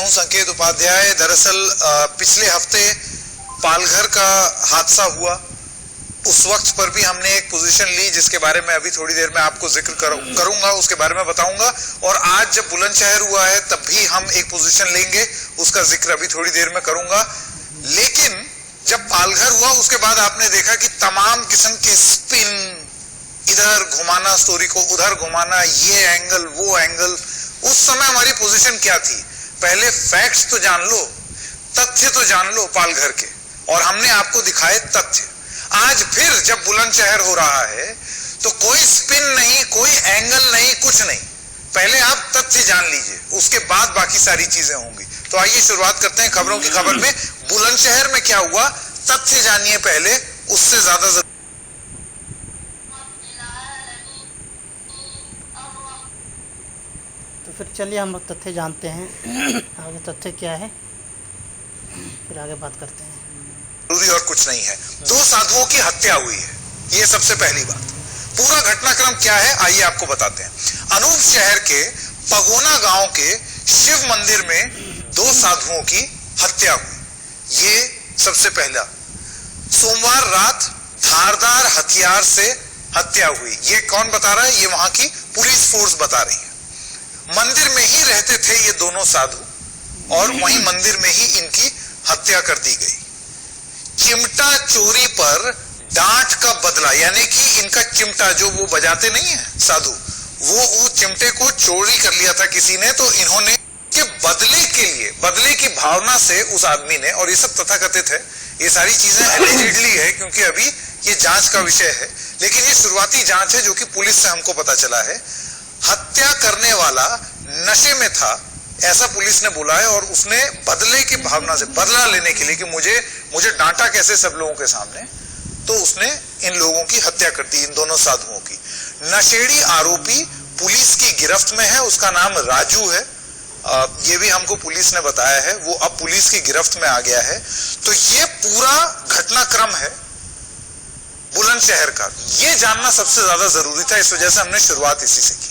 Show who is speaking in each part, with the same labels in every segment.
Speaker 1: हूं संकेत उपाध्याय। दरअसल पिछले हफ्ते पालघर का हादसा हुआ, उस वक्त पर भी हमने एक पोजीशन ली जिसके बारे में अभी थोड़ी देर में आपको जिक्र करूंगा, उसके बारे में बताऊंगा। और आज जब बुलंदशहर हुआ है तब भी हम एक पोजीशन लेंगे, उसका जिक्र अभी थोड़ी देर में करूंगा। लेकिन जब पालघर हुआ उसके बाद आपने देखा कि तमाम किस्म के स्पिन, इधर घुमाना स्टोरी को, उधर घुमाना, ये एंगल वो एंगल। उस समय हमारी पोजीशन क्या थी? पहले फैक्ट्स तो जान लो, तथ्य तो जान लो पालघर के, और हमने आपको दिखाए तथ्य। आज फिर जब बुलंदशहर हो रहा है तो कोई स्पिन नहीं, कोई एंगल नहीं, कुछ नहीं। पहले आप तथ्य जान लीजिए, उसके बाद बाकी सारी चीजें होंगी। तो आइए शुरुआत करते हैं खबरों की खबर में। बुलंदशहर में क्या हुआ तथ्य जानिए पहले, उससे ज्यादा
Speaker 2: तो फिर चलिए हम लोग तथ्य जानते हैं। आगे तथ्य क्या है फिर आगे बात करते हैं।
Speaker 1: जरूरी और कुछ नहीं है। 2 साधुओं की हत्या हुई है, ये सबसे पहली बात। पूरा घटनाक्रम क्या है आइए आपको बताते हैं। अनूप शहर के पगोना गांव के शिव मंदिर में 2 साधुओं की हत्या हुई, ये सबसे पहला। सोमवार रात धारदार हथियार से हत्या हुई, ये कौन बता रहा है? ये वहां की पुलिस फोर्स बता रही है। मंदिर में ही रहते थे ये दोनों साधु और वहीं मंदिर में ही इनकी हत्या कर दी गई। चिमटा चोरी पर डांट का बदला, यानी कि इनका चिमटा जो वो बजाते नहीं है साधु, वो उस चिमटे को चोरी कर लिया था किसी ने, तो इन्होंने के बदले के लिए, बदले की भावना से उस आदमी ने, और ये सब तथाकथित है, ये सारी चीजें एलिजिडली है क्योंकि अभी ये जांच का विषय है, लेकिन ये शुरुआती जांच है जो कि पुलिस से हमको पता चला है। हत्या करने वाला नशे में था ऐसा पुलिस ने बोला है, और उसने बदले की भावना से, बदला लेने के लिए कि मुझे डांटा कैसे सब लोगों के सामने, तो उसने इन लोगों की हत्या कर दी, इन दोनों साधुओं की। नशेड़ी आरोपी पुलिस की गिरफ्त में है, उसका नाम राजू है, ये भी हमको पुलिस ने बताया है, वो अब पुलिस की गिरफ्त में आ गया है। तो ये पूरा घटनाक्रम है बुलंदशहर का, ये जानना सबसे ज्यादा जरूरी था, इस वजह से हमने शुरुआत इसी से की।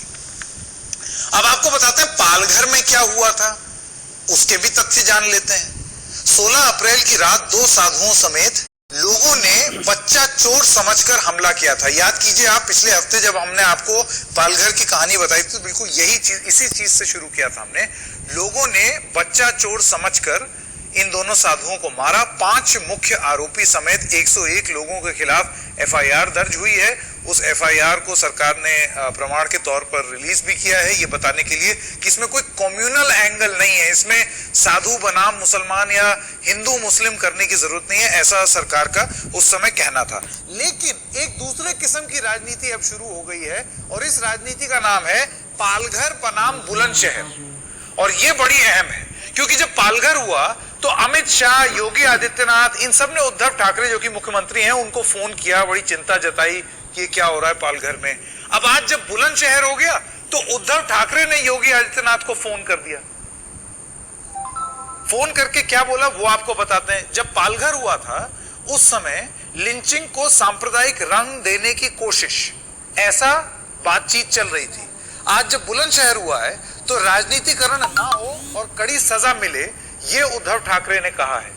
Speaker 1: अब आपको बताते हैं पालघर में क्या हुआ था, उसके भी तथ्य जान लेते हैं। 16 अप्रैल की रात 2 साधुओं समेत लोगों ने बच्चा चोर समझकर हमला किया था। याद कीजिए आप, पिछले हफ्ते जब हमने आपको पालघर की कहानी बताई थी तो बिल्कुल यही चीज, इसी चीज से शुरू किया था हमने। लोगों ने बच्चा चोर समझकर इन दोनों साधुओं को मारा। 5 मुख्य आरोपी समेत 101 लोगों के खिलाफ एफआईआर दर्ज हुई है। उस एफआईआर को सरकार ने प्रमाण के तौर पर रिलीज भी किया है, ये बताने के लिए कि इसमें कोई कम्युनल एंगल नहीं है, इसमें साधु बनाम मुसलमान या हिंदू मुस्लिम करने की जरूरत नहीं है, ऐसा सरकार का उस समय कहना था। लेकिन एक दूसरे किस्म की राजनीति अब शुरू हो गई है, और इस राजनीति का नाम है पालघर बनाम बुलंदशहर। और ये बड़ी अहम है क्योंकि जब पालघर हुआ तो अमित शाह, योगी आदित्यनाथ, इन सब ने उद्धव ठाकरे जो कि मुख्यमंत्री हैं उनको फोन किया, बड़ी चिंता जताई कि क्या हो रहा है पालघर में। अब आज जब बुलंदशहर हो गया तो उद्धव ठाकरे ने योगी आदित्यनाथ को फोन कर दिया। फोन करके क्या बोला वो आपको बताते हैं। जब पालघर हुआ था उस समय लिंचिंग को सांप्रदायिक रंग देने की कोशिश, ऐसा बातचीत चल रही थी। आज जब बुलंदशहर हुआ है तो राजनीतिकरण ना हो और कड़ी सजा मिले, ये उद्धव ठाकरे ने कहा है।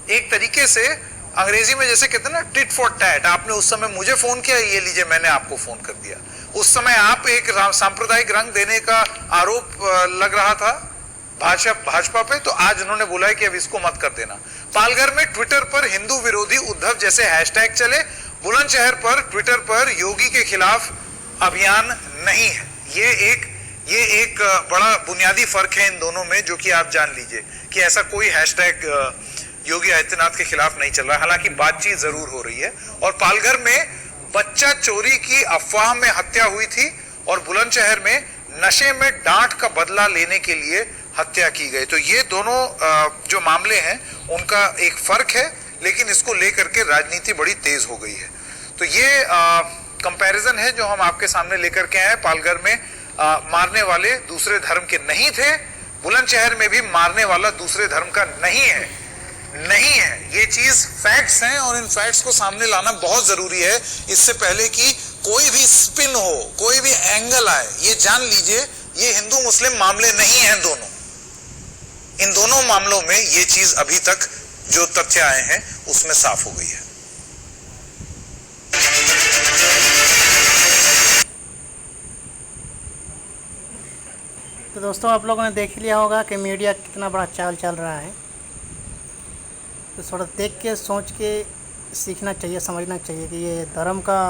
Speaker 1: एक तरीके से अंग्रेजी में जैसे कहते हैं ना, टिट फॉर टैट। आपने उस समय मुझे फोन किया, ये लीजिए मैंने आपको फोन कर दिया। उस समय आप एक सांप्रदायिक रंग देने का आरोप लग रहा था भाजपा पे, तो आज उन्होंने बोला है कि अब इसको मत कर देना। पालघर में ट्विटर पर हिंदू विरोधी उद्धव जैसे हैशटैग चले, बुलंदशहर पर ट्विटर पर योगी के खिलाफ अभियान नहीं है। ये एक बड़ा बुनियादी फर्क है इन दोनों में, जो कि आप जान लीजिए कि ऐसा कोई हैशटैग योगी आदित्यनाथ के खिलाफ नहीं चल रहा, हालांकि बातचीत जरूर हो रही है। और पालघर में बच्चा चोरी की अफवाह में हत्या हुई थी, और बुलंदशहर में नशे में डांट का बदला लेने के लिए हत्या की गई। तो ये दोनों जो मामले हैं उनका एक फर्क है, लेकिन इसको लेकर के राजनीति बड़ी तेज हो गई है। तो ये कंपैरिजन है जो हम आपके सामने लेकर के आए। पालघर में मारने वाले दूसरे धर्म के नहीं थे, बुलंदशहर में भी मारने वाला दूसरे धर्म का नहीं है। ये चीज फैक्ट्स हैं और इन फैक्ट्स को सामने लाना बहुत जरूरी है, इससे पहले कि कोई भी स्पिन हो, कोई भी एंगल आए। ये जान लीजिए ये हिंदू मुस्लिम मामले नहीं हैं दोनों, इन दोनों मामलों में ये चीज अभी तक जो तथ्य आए हैं उसमें साफ हो गई है।
Speaker 2: तो दोस्तों, आप लोगों ने देख ही लिया होगा कि मीडिया कितना बड़ा चाल चल रहा है। तो थोड़ा देख के सोच के सीखना चाहिए, समझना चाहिए कि ये धर्म का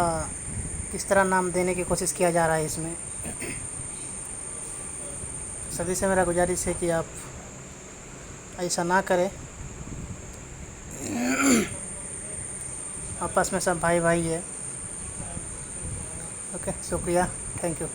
Speaker 2: किस तरह नाम देने की कोशिश किया जा रहा है इसमें। सभी से मेरा गुजारिश है कि आप ऐसा ना करें। आपस में सब भाई भाई है। ओके, शुक्रिया, थैंक यू।